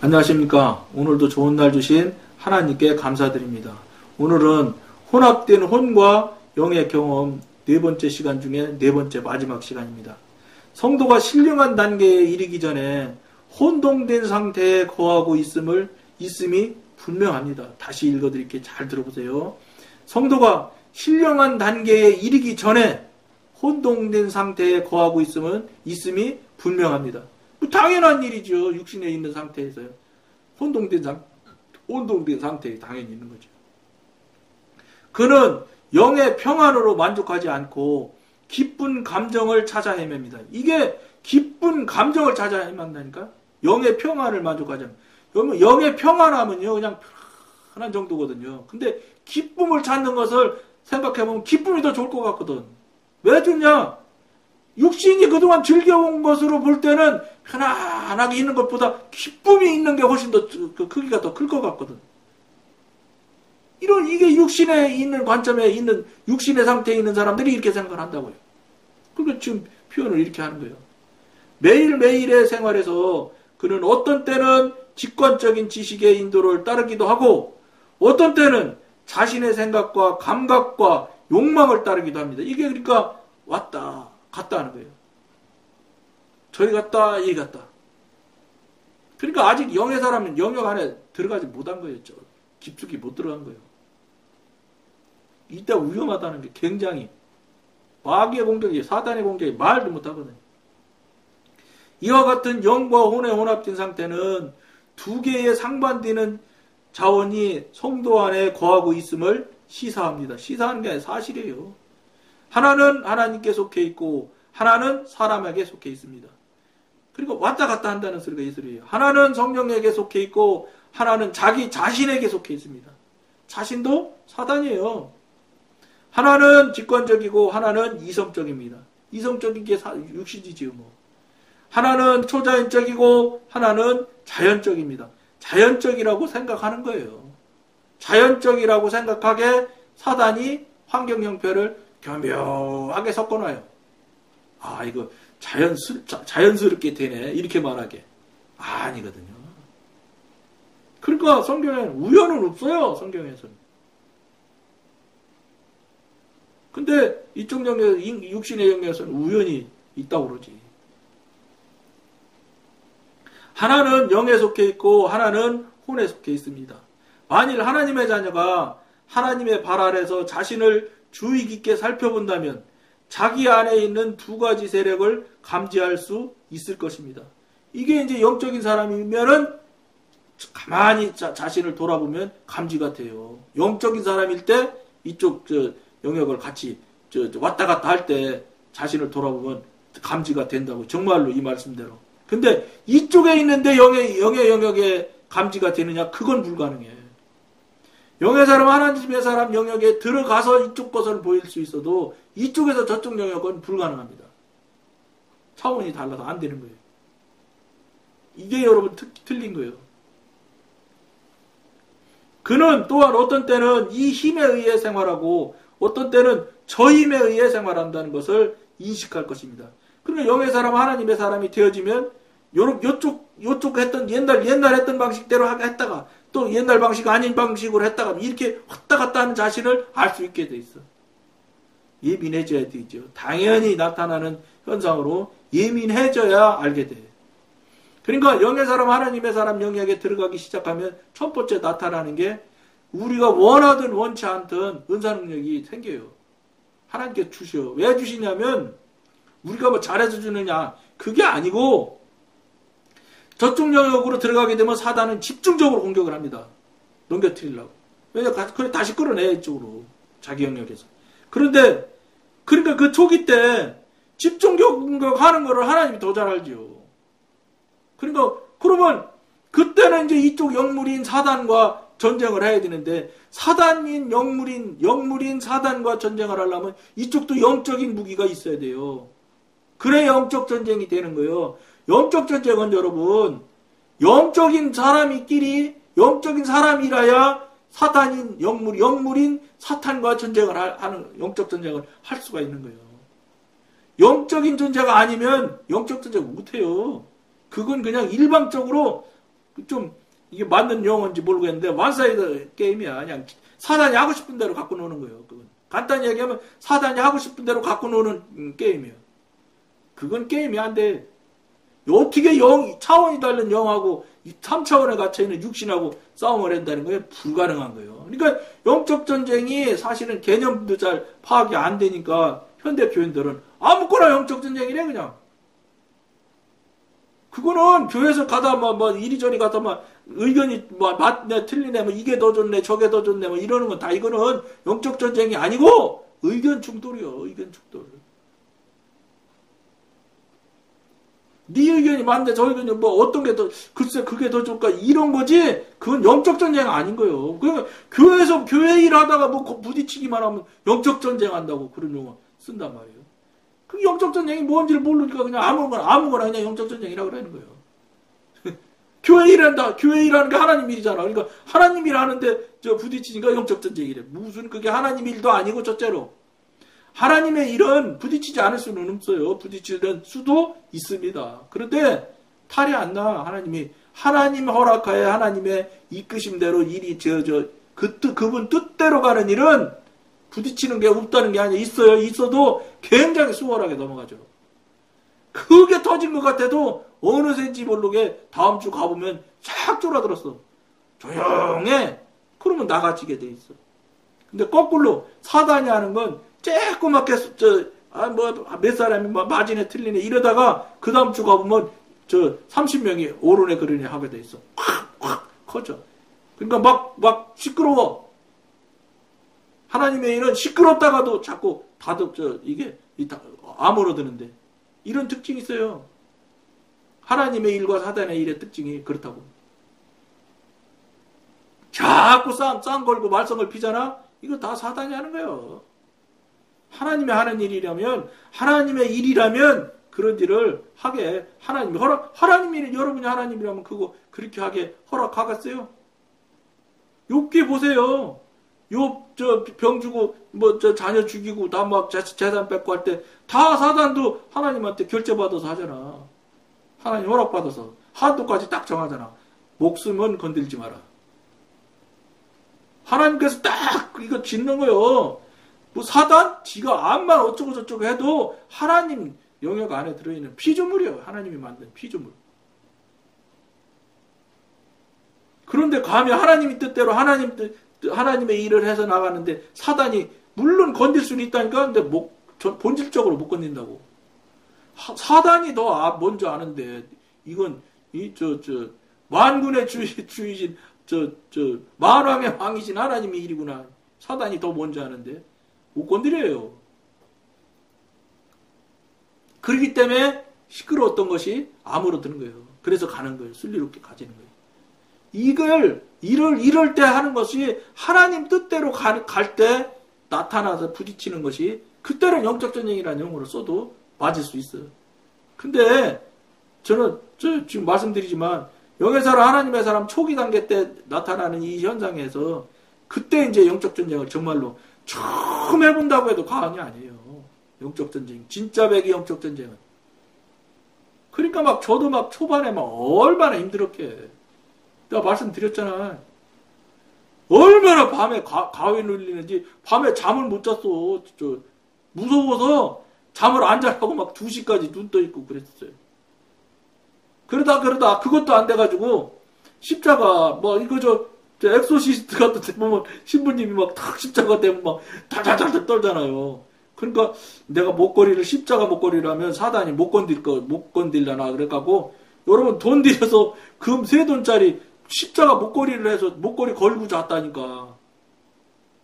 안녕하십니까. 오늘도 좋은 날 주신 하나님께 감사드립니다. 오늘은 혼합된 혼과 영의 경험 네 번째 시간 중에 네 번째 마지막 시간입니다. 성도가 신령한 단계에 이르기 전에 혼동된 상태에 거하고 있음이 분명합니다. 다시 읽어드릴게요. 잘 들어보세요. 성도가 신령한 단계에 이르기 전에 혼동된 상태에 거하고 있음이 분명합니다. 당연한 일이죠. 육신에 있는 상태에서요. 혼동된 상태에 당연히 있는 거죠. 그는 영의 평안으로 만족하지 않고 기쁜 감정을 찾아 헤맵니다. 이게 기쁜 감정을 찾아 헤맨다니까? 영의 평안을 만족하지 않아요. 영의 평안하면요, 그냥 편한 정도거든요. 근데 기쁨을 찾는 것을 생각해보면 기쁨이 더 좋을 것 같거든. 왜 좋냐? 육신이 그동안 즐겨온 것으로 볼 때는 편안하게 있는 것보다 기쁨이 있는 게 훨씬 더 크기가 더 클 것 같거든. 이게 육신에 있는 관점에 있는, 육신의 상태에 있는 사람들이 이렇게 생각을 한다고요. 그러니까 지금 표현을 이렇게 하는 거예요. 매일매일의 생활에서 그는 어떤 때는 직관적인 지식의 인도를 따르기도 하고, 어떤 때는 자신의 생각과 감각과 욕망을 따르기도 합니다. 이게 그러니까 왔다 갔다 하는 거예요. 저리 갔다 이리 갔다. 그러니까 아직 영의 사람은 영역 안에 들어가지 못한 거예요. 깊숙이 못 들어간 거예요. 이때 위험하다는 게 굉장히 마귀의 공격이, 사단의 공격이 말도 못하거든요. 이와 같은 영과 혼의 혼합된 상태는 두 개의 상반되는 자원이 성도 안에 거하고 있음을 시사합니다. 시사하는 게 아니라 사실이에요. 하나는 하나님께 속해 있고 하나는 사람에게 속해 있습니다. 그리고 왔다 갔다 한다는 소리가 이 소리예요. 하나는 성령에게 속해 있고 하나는 자기 자신에게 속해 있습니다. 자신도 사단이에요. 하나는 직관적이고 하나는 이성적입니다. 이성적인 게 육신이지요. 하나는 초자연적이고 하나는 자연적입니다. 자연적이라고 생각하는 거예요. 자연적이라고 생각하게 사단이 환경 형편을 교묘하게 섞어놔요. 아, 이거 자연스럽게 되네. 이렇게 말하게. 아니거든요. 그러니까 성경에는 우연은 없어요. 성경에서는. 근데 이쪽 영역, 육신의 영역에서는 우연이 있다고 그러지. 하나는 영에 속해 있고 하나는 혼에 속해 있습니다. 만일 하나님의 자녀가 하나님의 발 아래서 자신을 주의 깊게 살펴본다면 자기 안에 있는 두 가지 세력을 감지할 수 있을 것입니다. 이게 이제 영적인 사람이면은 가만히 자신을 돌아보면 감지가 돼요. 영적인 사람일 때 이쪽 영역을 같이 왔다 갔다 할 때 자신을 돌아보면 감지가 된다고. 정말로 이 말씀대로. 근데 이쪽에 있는데 영의 영역에 감지가 되느냐? 그건 불가능해. 영의 사람, 하나님의 사람 영역에 들어가서 이쪽 것을 보일 수 있어도 이쪽에서 저쪽 영역은 불가능합니다. 차원이 달라서 안 되는 거예요. 이게 여러분 틀린 거예요. 그는 또한 어떤 때는 이 힘에 의해 생활하고 어떤 때는 저 힘에 의해 생활한다는 것을 인식할 것입니다. 그러니까 영의 사람, 하나님의 사람이 되어지면 요쪽 했던 옛날 했던 방식대로 했다가 또 옛날 방식 아닌 방식으로 했다가 이렇게 왔다 갔다 하는 자신을 알 수 있게 돼 있어. 예민해져야 되죠. 당연히 나타나는 현상으로 예민해져야 알게 돼. 그러니까 영의 사람, 하나님의 사람 영역에 들어가기 시작하면 첫 번째 나타나는 게 우리가 원하든 원치 않든 은사 능력이 생겨요. 하나님께 주셔. 왜 주시냐면 우리가 뭐 잘해서 주느냐 그게 아니고 저쪽 영역으로 들어가게 되면 사단은 집중적으로 공격을 합니다. 넘겨뜨리려고. 왜냐면 그래 다시 끌어내 이쪽으로 자기 영역에서. 그런데 그러니까 그 초기 때 집중적 공격하는 거를 하나님이 더 잘 알지요. 그러니까 그러면 그때는 이제 이쪽 영물인 사단과 전쟁을 해야 되는데 사단인 영물인 사단과 전쟁을 하려면 이쪽도 영적인 무기가 있어야 돼요. 그래 영적 전쟁이 되는 거예요. 영적 전쟁은 여러분 영적인 사람이라야 사단인 영물인 사탄과 전쟁을 하는 영적 전쟁을 할 수가 있는 거예요. 영적인 존재가 아니면 영적 전쟁 못해요. 그건 그냥 일방적으로 좀 이게 맞는 용어인지 모르겠는데 완사이드 게임이야. 그냥 사단이 하고 싶은 대로 갖고 노는 거예요. 그건. 간단히 얘기하면 사단이 하고 싶은 대로 갖고 노는 게임이에요. 그건 게임이 안 돼. 어떻게 차원이 다른 영하고 3차원에 갇혀있는 육신하고 싸움을 한다는 거예요? 불가능한 거예요. 그러니까 영적 전쟁이 사실은 개념도 잘 파악이 안 되니까 현대 교인들은 아무거나 영적 전쟁이래 그냥. 그거는 교회에서 가다 뭐 이리저리 가다 막 의견이 뭐 맞네 틀리네 뭐 이게 더 좋네 저게 더 좋네 뭐 이러는 건 다 이거는 영적 전쟁이 아니고 의견 충돌이요. 의견 충돌. 네 의견이 맞는데 저 의견이 뭐 어떤 게 더 글쎄 그게 더 좋을까 이런 거지 그건 영적 전쟁 아닌 거예요. 그러니까 교회에서 교회 일하다가 뭐 부딪히기만 하면 영적 전쟁 한다고 그런 용어 쓴단 말이에요. 그 영적 전쟁이 뭔지를 모르니까 그냥 아무거나 그냥 영적 전쟁이라고 그러는 거예요. 교회 일한다. 교회 일하는 게 하나님 일이잖아. 그러니까 하나님 일 하는데 저 부딪히니까 영적 전쟁이래. 무슨 그게 하나님 일도 아니고 첫째로. 하나님의 일은 부딪히지 않을 수는 없어요. 부딪히는 수도 있습니다. 그런데 탈이 안 나. 하나님 허락하에 하나님의 이끄심대로 일이 그분 뜻대로 가는 일은 부딪히는 게 없다는 게 아니라 있어요. 있어도 굉장히 수월하게 넘어가죠. 그게 터진 것 같아도 어느새인지 모르게 다음 주 가보면 쫙 쫄아들었어. 조용해. 그러면 나가지게 돼 있어. 근데 거꾸로 사단이 하는 건 쬐끄맣게 몇 사람이 마진에 틀리네 이러다가 그 다음 주 가보면 30명이 오른에 그러네 하게 돼 있어. 확 커져. 그러니까 막 시끄러워. 하나님의 일은 시끄럽다가도 자꾸 이게 아물어드는데 이런 특징이 있어요. 하나님의 일과 사단의 일의 특징이 그렇다고. 자꾸 쌍 걸고 말썽을 피잖아. 이거 다 사단이 하는 거예요. 하나님의 하는 일이라면 하나님의 일이라면 그런 일을 하게 하나님이 여러분이 하나님이라면 그거 그렇게 하게 허락하겠어요? 욥기 보세요. 욥 병 주고 자녀 죽이고 다 막 재산 뺏고 할 때 다 사단도 하나님한테 결제받아서 하잖아. 하나님 허락받아서 한도까지 딱 정하잖아. 목숨은 건들지 마라. 하나님께서 딱 이거 짓는 거예요. 뭐 사단 지가 암만 어쩌고 저쩌고 해도 하나님 영역 안에 들어있는 피조물이에요. 하나님이 만든 피조물. 그런데 감히 하나님의 뜻대로 하나님의 일을 해서 나가는데 사단이 물론 건들 수는 있다니까. 근데 본질적으로 못 건든다고. 사단이 더 먼저 아는데 이건 만군의 주이신 만왕의 왕이신 하나님의 일이구나. 사단이 더 먼저 아는데 못 건드려요. 그렇기 때문에 시끄러웠던 것이 아물어드는 거예요. 그래서 가는 거예요. 순리롭게 가지는 거예요. 이럴 때 하는 것이 하나님 뜻대로 갈 때 나타나서 부딪히는 것이 그때는 영적 전쟁이라는 용어로 써도 맞을 수 있어요. 근데 저는 지금 말씀드리지만 영의 사람 하나님의 사람 초기 단계 때 나타나는 이 현상에서 그때 이제 영적 전쟁을 정말로 처음 해본다고 해도 과언이 아니에요. 영적 전쟁. 진짜 백이 영적 전쟁은. 그러니까 저도 초반에 얼마나 힘들었게. 내가 말씀드렸잖아. 얼마나 밤에 가위 눌리는지 밤에 잠을 못 잤어. 무서워서 잠을 안 자라고 2시까지 눈 떠 있고 그랬어요. 그러다 그것도 안 돼가지고 십자가 이거 엑소시스트 같은 데 보면 신부님이 탁 십자가 되면 달달달 떨잖아요. 그러니까 내가 십자가 목걸이를 하면 사단이 못 건딜라나 그래갖고 여러분 돈 들여서 금 3돈짜리 십자가 목걸이를 해서 목걸이 걸고 잤다니까.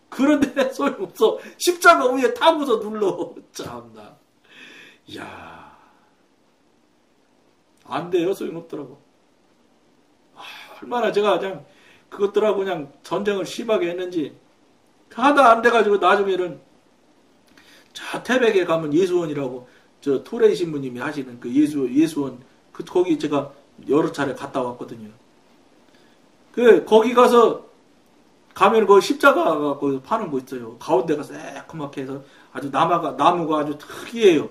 그런데 소용없어. 십자가 위에 타고서 눌러. 참나. 이야. 안 돼요. 소용없더라고. 얼마나 제가 그냥 그것들하고 그냥 전쟁을 심하게 했는지 하다 안 돼가지고 나중에는 태백에 가면 예수원이라고 토레이 신부님이 하시는 그 예수원 거기 제가 여러 차례 갔다 왔거든요. 거기 가서 가면 그 십자가가 파는 거 있어요. 가운데가 새콤하게 해서 아주 나무가 아주 특이해요.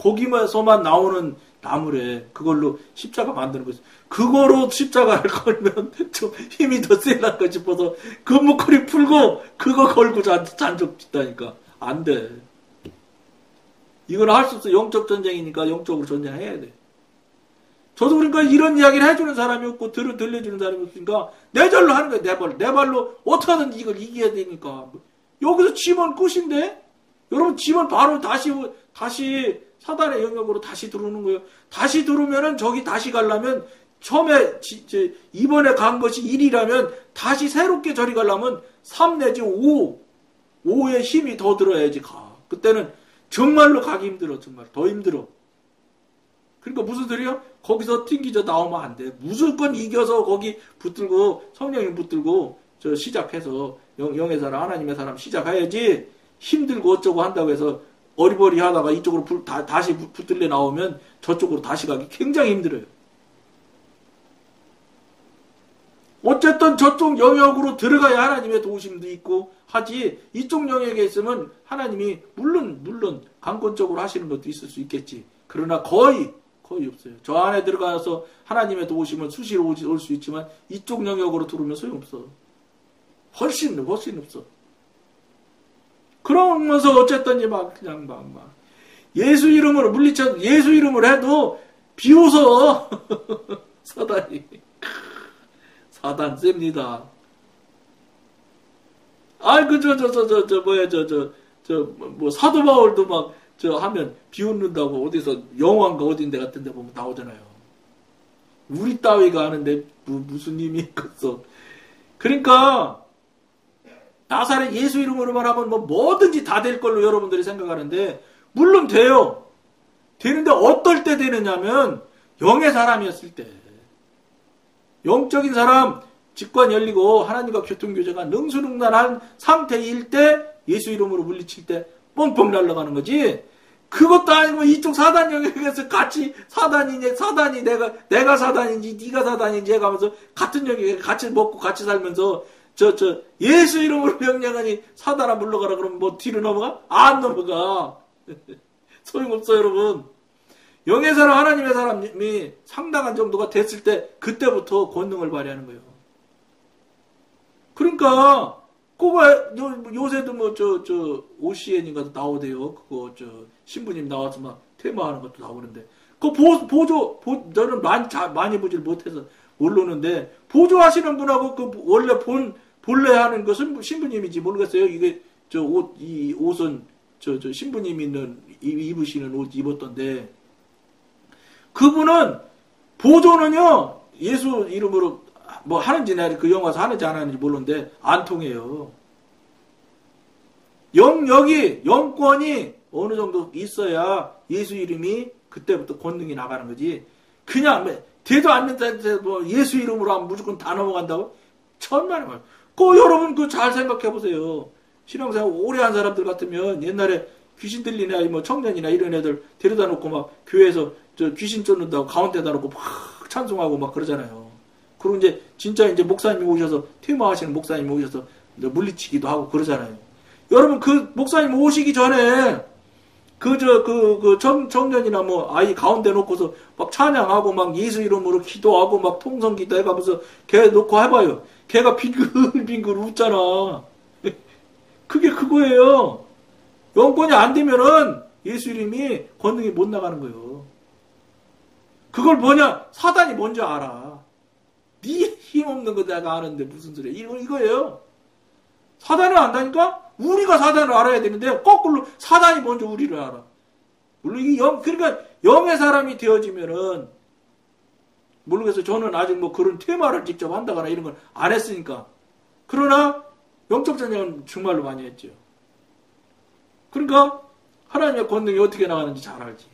거기서만 나오는 나무래. 그걸로 십자가 만드는 거지. 그거로 십자가를 걸면 좀 힘이 더 세날까 싶어서 그 목걸이 풀고 그거 걸고 잔적 짓다니까. 안 돼. 이건 할 수 없어. 영적 전쟁이니까 영적으로 전쟁해야 돼. 저도 그러니까 이런 이야기를 해주는 사람이 없고 들려주는 사람이 없으니까 내 절로 하는 거야. 내 발로 어떻게 하든지 이걸 이겨야 되니까. 여기서 지면 끝인데? 여러분 지면 바로 다시 사단의 영역으로 다시 들어오는 거예요. 다시 들어오면은 저기 다시 가려면 처음에 이번에 간 것이 1이라면 다시 새롭게 저리 가려면 3 내지 5의 힘이 더 들어야지 가. 그때는 정말로 가기 힘들어. 정말 더 힘들어. 그러니까 무슨 소리야? 거기서 튕기져 나오면 안 돼. 무조건 이겨서 거기 붙들고 성령이 붙들고 저 시작해서 영의 사람 하나님의 사람 시작해야지. 힘들고 어쩌고 한다고 해서 어리버리 하다가 이쪽으로 다시 붙들려 나오면 저쪽으로 다시 가기 굉장히 힘들어요. 어쨌든 저쪽 영역으로 들어가야 하나님의 도우심도 있고 하지 이쪽 영역에 있으면 하나님이 물론 강권적으로 하시는 것도 있을 수 있겠지. 그러나 거의 없어요. 저 안에 들어가서 하나님의 도우심은 수시로 올 수 있지만 이쪽 영역으로 들어오면 소용없어. 훨씬 없어. 그러면서 어쨌든지 그냥 예수 이름으로 물리쳐 예수 이름으로 해도 비로소 사단 셉니다. 사도 바울도 하면 비웃는다고 어디서 영화인가 어딘데 같은데 보면 나오잖아요. 우리 따위가 하는데 무슨 힘이 있겠어. 그러니까 나사렛 예수 이름으로만 하면 뭐든지 다 될 걸로 여러분들이 생각하는데 물론 돼요. 되는데 어떨 때 되느냐면 영의 사람이었을 때. 영적인 사람 직관 열리고 하나님과 교통교제가 능수능란한 상태일 때 예수 이름으로 물리칠 때 뻥뻥 날아가는 거지. 그것도 아니고 이쪽 사단 영역에서 같이 사단이 내가 사단인지 네가 사단인지 해가면서 같은 영역에 같이 먹고 같이 살면서 예수 이름으로 명령하니 사단아 물러가라 그러면 뒤로 넘어가? 안 넘어가. 소용없어 여러분. 영의 사람 하나님의 사람이 상당한 정도가 됐을 때 그때부터 권능을 발휘하는 거예요. 그러니까 요새도 OCN인가도 나오대요. 그거 신부님 나와서 막 테마하는 것도 나오는데 그 저는 많이 보질 못해서 모르는데 보조하시는 분하고 그 원래 본래 하는 것은 신부님인지 모르겠어요. 이게 이 옷은 신부님이 입으시는 옷 입었던데 그분은 보조는요 예수 이름으로 하는지 그 영화에서 하는지 안 하는지 모르는데 안 통해요. 영권이 어느 정도 있어야 예수 이름이 그때부터 권능이 나가는 거지. 그냥 되도 않는 데서 예수 이름으로 하면 무조건 다 넘어간다고? 천만의 말. 여러분 잘 생각해 보세요. 신앙생활 오래 한 사람들 같으면 옛날에 귀신 들리나 청년이나 이런 애들 데려다 놓고 막 교회에서 귀신 쫓는다고 가운데다 놓고 막 찬송하고 막 그러잖아요. 그리고 진짜 목사님이 오셔서 퇴마하시는 목사님이 오셔서 물리치기도 하고 그러잖아요. 여러분 그 목사님 오시기 전에 청년이나 아이 가운데 놓고서 막 찬양하고 막 예수 이름으로 기도하고 막 통성 기도해가면서 걔 놓고 해봐요. 걔가 빙글빙글 웃잖아. 그게 그거예요. 영권이 안 되면은 예수 이름이 권능이 못 나가는 거예요. 그걸 사단이 뭔지 알아. 네 힘없는 거 내가 아는데 무슨 소리야. 이거예요. 사단을 안다니까? 우리가 사단을 알아야 되는데 거꾸로 사단이 먼저 우리를 알아. 물론 이게 그러니까 영의 사람이 되어지면은 모르겠어요. 저는 아직 그런 테마를 직접 한다거나 이런 건 안 했으니까. 그러나 영적 전쟁은 정말로 많이 했죠. 그러니까 하나님의 권능이 어떻게 나가는지 잘 알지.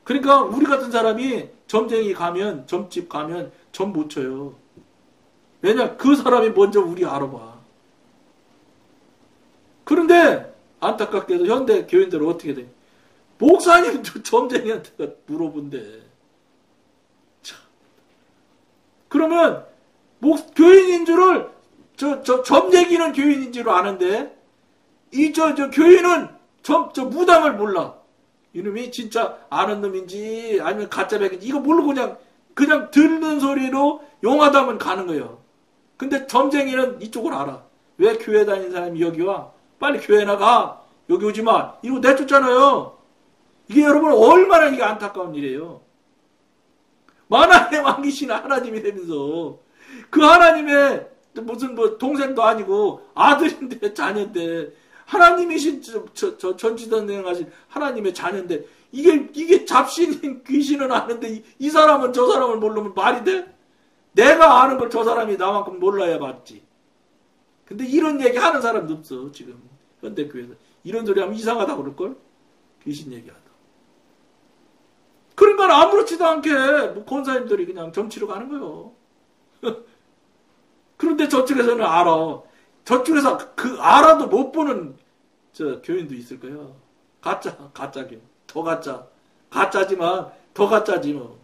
그러니까 우리 같은 사람이 점쟁이 가면 점집 가면 점 못 쳐요. 왜냐? 그 사람이 먼저 우리 알아봐. 그런데 안타깝게도 현대 교인들은 어떻게 돼? 목사님도 점쟁이한테 물어본대. 참. 그러면 교인인 줄을 점쟁이는 교인인 줄 아는데 이 교인은 무당을 몰라. 이놈이 진짜 아는 놈인지 아니면 가짜 백인지 이거 모르고 그냥 듣는 소리로 용하다면 가는 거예요. 근데 점쟁이는 이쪽을 알아. 왜 교회 다니는 사람이 여기 와? 빨리 교회 나가. 여기 오지 마. 이거 내쫓잖아요. 이게 여러분 얼마나 이게 안타까운 일이에요. 만왕의 왕이신 하나님이 되면서 그 하나님의 무슨 뭐 동생도 아니고 아들인데 자녀인데 하나님이신 전지전능하신 하나님의 자녀인데 이게 잡신인 귀신은 아는데 이 사람은 저 사람을 모르면 말이 돼? 내가 아는 걸 저 사람이 나만큼 몰라야 맞지. 근데 이런 얘기 하는 사람도 없어 지금 현대교회에서. 이런 소리 하면 이상하다고 그럴걸? 귀신 얘기하다. 그러니까 아무렇지도 않게 뭐 권사님들이 그냥 정치로 가는 거예요. 그런데 저쪽에서는 알아. 저쪽에서 그 알아도 못 보는 저 교인도 있을 거예요. 가짜교. 더 가짜. 가짜지만 더 가짜지 뭐.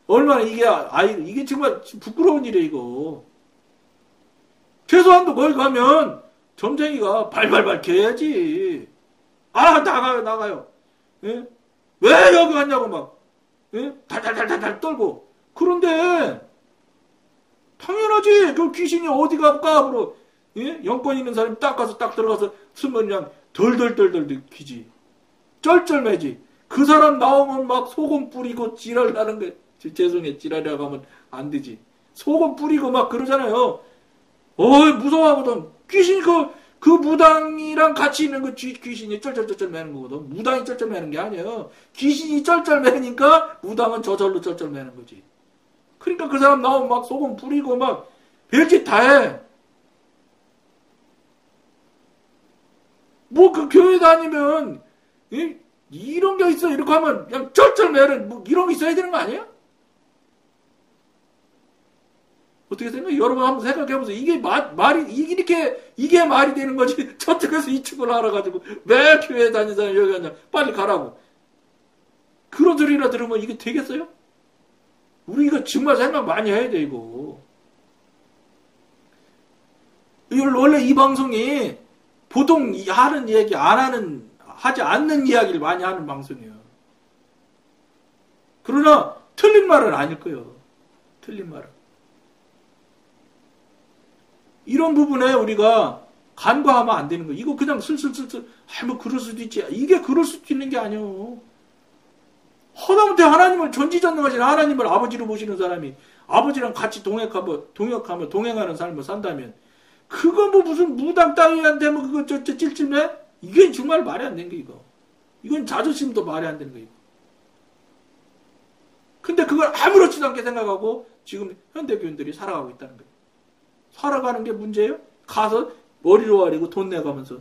얼마나 이게 정말 부끄러운 일이에요 이거. 최소한도 거기 가면 점쟁이가 발발발 개야지. 아 나가요. 예? 왜 여기 왔냐고 막 예? 달달달달 떨고. 그런데 당연하지. 그 귀신이 어디 갈까? 그러 예? 영권 있는 사람이 딱 가서 딱 들어가서 숨은 그냥 덜덜덜덜 키지. 쩔쩔매지. 그 사람 나오면 막 소금 뿌리고 지랄 나는 거. 죄송해, 지랄이라고 하면 안 되지. 소금 뿌리고 막 그러잖아요. 어이, 무서워하거든. 귀신이 그 무당이랑 같이 있는 그 귀신이 쩔쩔쩔쩔 매는 거거든. 무당이 쩔쩔 매는 게 아니에요. 귀신이 쩔쩔 매니까 무당은 저절로 쩔쩔 매는 거지. 그러니까 그 사람 나오면 막 소금 뿌리고 막 별짓 다 해. 뭐 그 교회 다니면 이런 게 있어 이렇게 하면 그냥 쩔쩔 매는 뭐 이런 게 있어야 되는 거 아니에요? 어떻게 생각해? 여러분 한번 생각해보세요. 이게 이게 말이 되는 거지. 저쪽에서 이쪽을 알아가지고 왜 교회 다니는 사람이 여기 갔냐. 빨리 가라고. 그런 소리나 들으면 이게 되겠어요? 우리 이거 정말 생각 많이 해야 돼, 이거. 원래 이 방송이 보통 하는 얘기 하지 않는 이야기를 많이 하는 방송이에요. 그러나 틀린 말은 아닐 거예요. 틀린 말은. 이런 부분에 우리가 간과하면 안 되는 거예요. 이거 그냥 슬슬슬슬 뭐 그럴 수도 있지. 이게 그럴 수도 있는 게 아니에요. 허다못해 하나님을 전지전능하신 하나님을 아버지로 모시는 사람이 아버지랑 같이 동행하는 삶을 산다면 그거 뭐 무슨 무당 따위한테 뭐 그거 찔찔매? 이게 정말 말이 안 되는 게 이거. 이건 자존심도 말이 안 되는 거예요. 근데 그걸 아무렇지도 않게 생각하고 지금 현대교인들이 살아가고 있다는 거예요. 살아가는 게 문제예요? 가서 머리로 아리고 돈 내가면서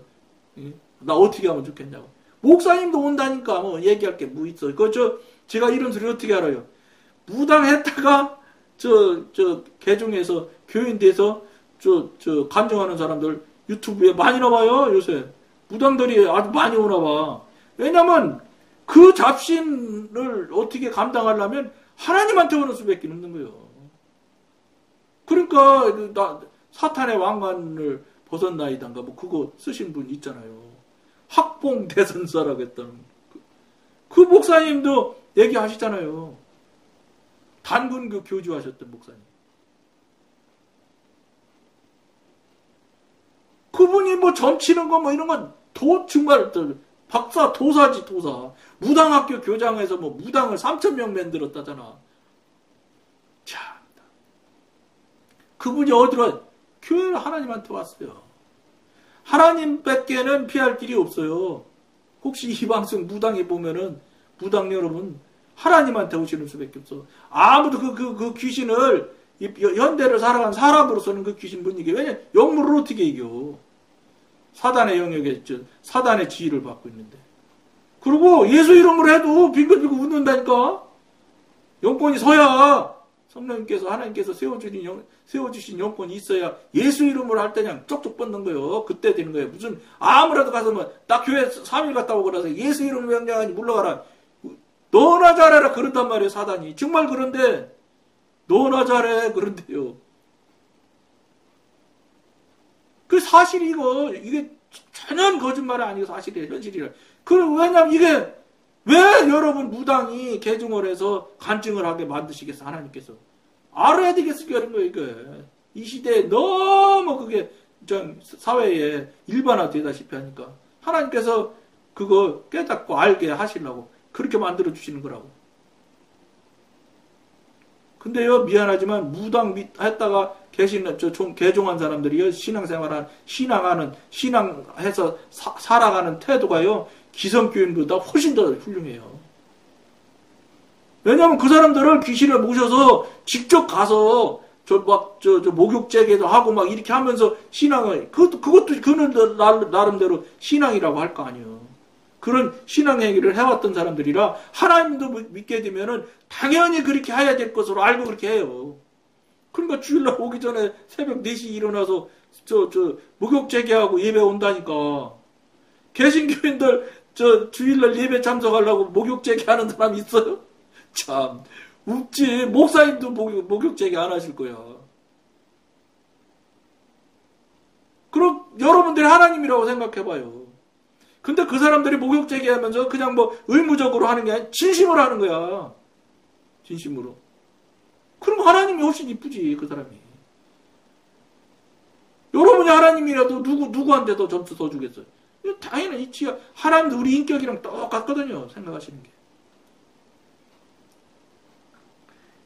나 어떻게 하면 좋겠냐고. 목사님도 온다니까 뭐 얘기할 게 뭐 있어. 제가 이런 소리 어떻게 알아요? 무당했다가 개종해서 교인 돼서 간증하는 사람들 유튜브에 많이 나와요 요새. 무당들이 아주 많이 오나 봐. 왜냐면 그 잡신을 어떻게 감당하려면 하나님한테 오는 수밖에 없는 거예요. 그러니까 사탄의 왕관을 벗었나이단가 뭐 그거 쓰신 분 있잖아요. 학봉 대선사라고 했던 그 목사님도 얘기하시잖아요. 단군 교주하셨던 목사님. 그분이 뭐 점치는 거 뭐 이런 건 정말 도사지 도사. 무당학교 교장에서 뭐 무당을 3,000명 만들었다잖아. 참. 그분이 어디로 교회를 하나님한테 왔어요. 하나님밖에는 피할 길이 없어요. 혹시 이 방송 무당에 보면은 무당 여러분 하나님한테 오시는 수밖에 없어. 아무도 그 귀신을 현대를 살아간 사람으로서는 그 귀신 못 이겨. 왜냐 영물을 어떻게 이겨? 사단의 영역에 사단의 지위를 받고 있는데. 그리고 예수 이름으로 해도 빙글빙글 웃는다니까. 영권이 서야 성령님께서 하나님께서 세워주신 영권이 있어야 예수 이름으로 할 때 그냥 쪽쪽 뻗는 거예요. 그때 되는 거예요. 무슨 아무래도 가서 뭐 나 교회 3일 갔다 오고 그래서 예수 이름으로 명령하니 물러가라. 너나 잘해라 그런단 말이에요. 사단이. 정말 그런데 너나 잘해 그런데요. 그 사실이 이게 전혀 거짓말이 아니고 사실이에요. 현실이라. 왜냐면 이게 왜 여러분 무당이 개중을 해서 간증을 하게 만드시겠어, 하나님께서. 알아야 되겠어, 그런 거예요, 이게. 이 시대에 너무 그게 좀 사회에 일반화되다시피 하니까. 하나님께서 그거 깨닫고 알게 하시려고 그렇게 만들어 주시는 거라고. 근데요, 미안하지만 무당 했다가 계시는 좀 개종한 사람들이요, 신앙해서 살아가는 태도가요, 기성교인보다 훨씬 더 훌륭해요. 왜냐하면 그 사람들을 귀신을 모셔서 직접 가서 목욕제계도 하고 막 이렇게 하면서 신앙을, 그것도 그는 나름대로 신앙이라고 할 거 아니에요. 그런 신앙 행위를 해왔던 사람들이라 하나님도 믿게 되면은 당연히 그렇게 해야 될 것으로 알고 그렇게 해요. 그러니까 주일날 오기 전에 새벽 4시 일어나서 목욕제계하고 예배 온다니까. 개신교인들 주일날 예배 참석하려고 목욕제계 하는 사람 있어요? 참 웃지. 목사님도 목욕제계 안 하실 거야. 그럼 여러분들이 하나님이라고 생각해봐요. 근데 그 사람들이 목욕제계 하면서 그냥 뭐 의무적으로 하는 게 아니라 진심으로 하는 거야. 진심으로. 그럼 하나님이 훨씬 이쁘지, 그 사람이. 여러분이 하나님이라도 누구한테 더 점수 더 주겠어요? 당연히 이치가 하나님도 우리 인격이랑 똑같거든요, 생각하시는 게.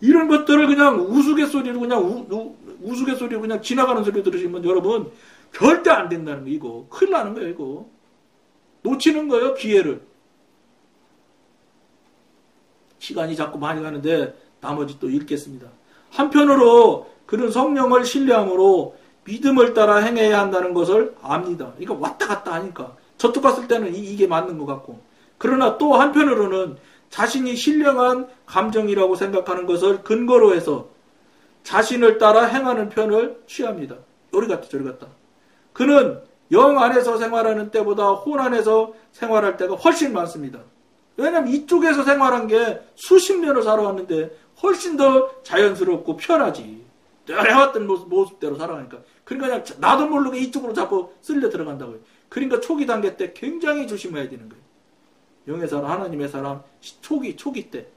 이런 것들을 그냥 우스갯소리로 그냥 지나가는 소리 들으시면 여러분 절대 안 된다는 거, 이거. 큰일 나는 거예요, 이거. 놓치는 거예요, 기회를. 시간이 자꾸 많이 가는데 나머지 또 읽겠습니다. 한편으로 그는 성령을 신뢰함으로 믿음을 따라 행해야 한다는 것을 압니다. 그러니까 왔다 갔다 하니까 저쪽 갔을 때는 이게 맞는 것 같고, 그러나 또 한편으로는 자신이 신령한 감정이라고 생각하는 것을 근거로 해서 자신을 따라 행하는 편을 취합니다. 요리 갔다 저리 갔다. 그는 영 안에서 생활하는 때보다 혼 안에서 생활할 때가 훨씬 많습니다. 왜냐하면 이쪽에서 생활한 게 수십 년을 살아왔는데 훨씬 더 자연스럽고 편하지. 늘 해왔던 모습대로 살아가니까. 그러니까 그냥 나도 모르게 이쪽으로 자꾸 쓸려 들어간다고요. 그러니까 초기 단계 때 굉장히 조심해야 되는 거예요. 영의 사람, 하나님의 사람, 초기 때.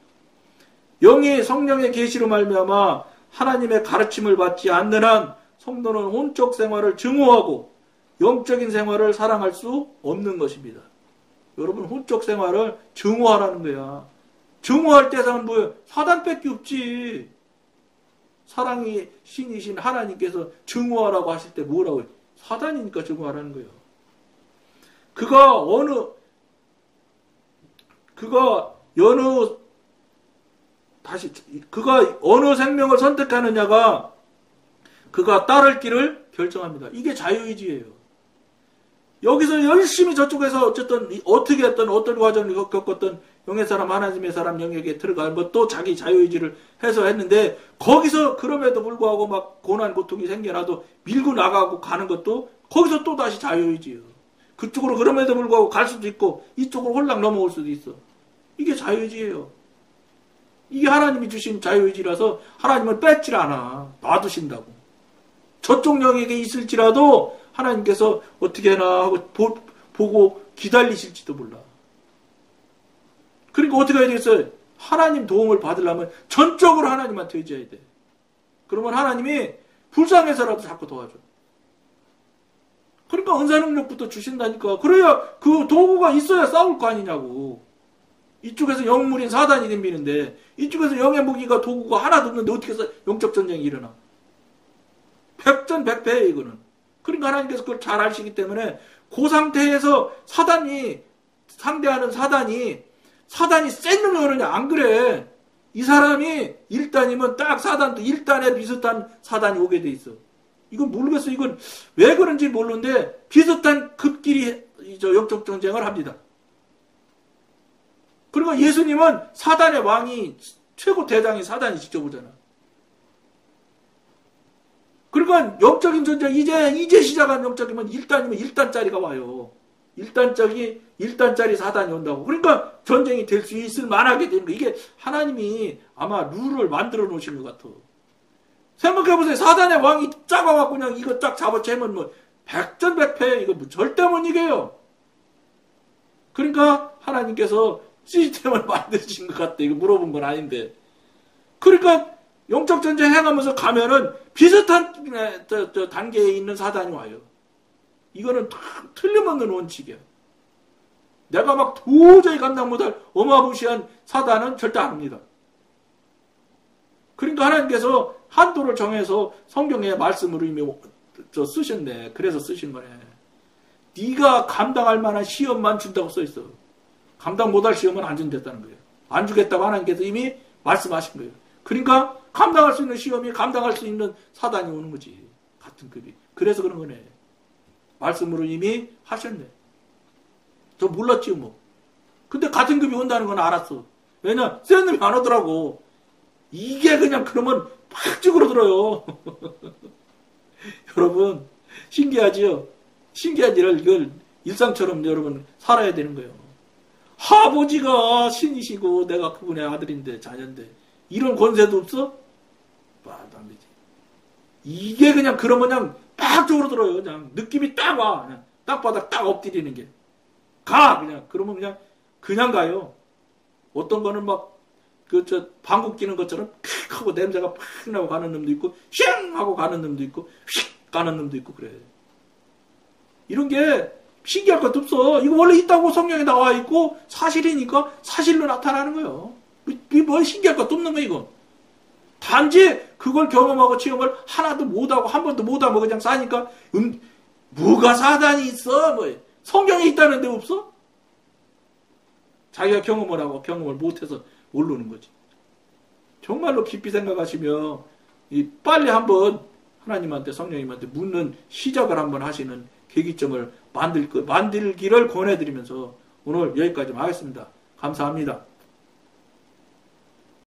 영이 성령의 계시로 말미암아 하나님의 가르침을 받지 않는 한 성도는 혼적 생활을 증오하고 영적인 생활을 사랑할 수 없는 것입니다. 여러분, 혼적 생활을 증오하라는 거야. 증오할 대상은 뭐예요? 사단밖에 없지. 사랑이 신이신 하나님께서 증오하라고 하실 때 뭐라고 해요? 사단이니까 증오하라는 거예요. 그가 어느 생명을 선택하느냐가 그가 따를 길을 결정합니다. 이게 자유의지예요. 여기서 열심히 저쪽에서 어쨌든 어떻게 했던 어떤 과정을 겪었던 영의 사람, 하나님의 사람 영역에 들어가는 것도 자기 자유의지를 해서 했는데, 거기서 그럼에도 불구하고 막 고난 고통이 생겨나도 밀고 나가고 가는 것도 거기서 또 다시 자유의지예요. 그쪽으로 그럼에도 불구하고 갈 수도 있고 이쪽으로 홀랑 넘어올 수도 있어. 이게 자유의지예요. 이게 하나님이 주신 자유의지라서 하나님은 뺏질 않아. 놔두신다고. 저쪽 영역에 있을지라도 하나님께서 어떻게 하나 하고 보고 기다리실지도 몰라. 그러니까 어떻게 해야 되겠어요? 하나님 도움을 받으려면 전적으로 하나님한테 의지해야 돼. 그러면 하나님이 불쌍해서라도 자꾸 도와줘. 그러니까 은사능력부터 주신다니까. 그래야 그 도구가 있어야 싸울 거 아니냐고. 이쪽에서 영물인 사단이 덤비는데 이쪽에서 영의 무기가 도구가 하나도 없는데 어떻게 해서 영적 전쟁이 일어나. 백전백패예요, 이거는. 그러니까 하나님께서 그걸 잘 아시기 때문에 그 상태에서 상대하는 사단이 센 놈이 오느냐. 안 그래. 이 사람이 1단이면 딱 사단도 1단에 비슷한 사단이 오게 돼 있어. 이건 모르겠어. 이건 왜 그런지 모르는데 비슷한 급길이 영적 전쟁을 합니다. 그리고 예수님은 사단의 왕이 최고 대장이 사단이 직접 오잖아. 그러니까 영적인 전쟁 이제 시작한 영적이면 1단이면 1단짜리가 와요. 1단짜리 사단이 온다고. 그러니까 전쟁이 될 수 있을 만하게 되는 거. 이게 하나님이 아마 룰을 만들어 놓으신 것 같아. 생각해보세요. 사단의 왕이 작아갖고 그냥 이거 쫙 잡아채면 뭐 백전백패 이거 뭐 절대 못 이겨요. 그러니까 하나님께서 시스템을 만드신 것 같다. 이거 물어본 건 아닌데. 그러니까 영적 전쟁 해가면서 가면은 비슷한 단계에 있는 사단이 와요. 이거는 틀림없는 원칙이야. 내가 막 도저히 감당 못할 어마무시한 사단은 절대 안 옵니다. 그러니까 하나님께서 한도를 정해서 성경의 말씀으로 이미 쓰셨네. 그래서 쓰신 거네. 네가 감당할 만한 시험만 준다고 써 있어. 감당 못할 시험은 안 준댔다는 거예요. 안 주겠다고 하나님께서 이미 말씀하신 거예요. 그러니까 감당할 수 있는 시험이 감당할 수 있는 사단이 오는 거지. 같은 급이. 그래서 그런 거네. 말씀으로 이미 하셨네. 저 몰랐지요 뭐. 근데 같은 급이 온다는 건 알았어. 왜냐? 센 놈이 안 오더라고. 이게 그냥 그러면 팍 찌그러들어요. 여러분 신기하지요? 신기한 일을 이걸 일상처럼 여러분 살아야 되는 거예요. 아버지가 신이시고 내가 그분의 아들인데 자녀인데 이런 권세도 없어? 말도 안 되지. 이게 그냥 그러면 그냥 딱 찌그러들어요. 그냥 느낌이 딱 와. 그냥 땅바닥 딱 엎드리는 게. 가 그냥. 그러면 그냥 가요. 어떤 거는 막 방귀 끼는 것처럼 킥 하고 냄새가 팍 나고 가는 놈도 있고 슝 하고 가는 놈도 있고 휙 가는 놈도 있고 그래. 이런 게 신기할 것도 없어. 이거 원래 있다고 성경에 나와 있고 사실이니까 사실로 나타나는 거예요. 이게 뭐 신기할 것도 없는 거야 이거. 단지 그걸 경험하고 체험을 하나도 못하고 한 번도 못하고 그냥 사니까 뭐가 사단이 있어? 뭐 성경에 있다는 데 없어? 자기가 경험을 하고 경험을 못해서 모르는 거지. 정말로 깊이 생각하시며 빨리 한번 하나님한테 성령님한테 묻는 시작을 한번 하시는 계기점을 만들기를 권해드리면서 오늘 여기까지 하겠습니다. 감사합니다.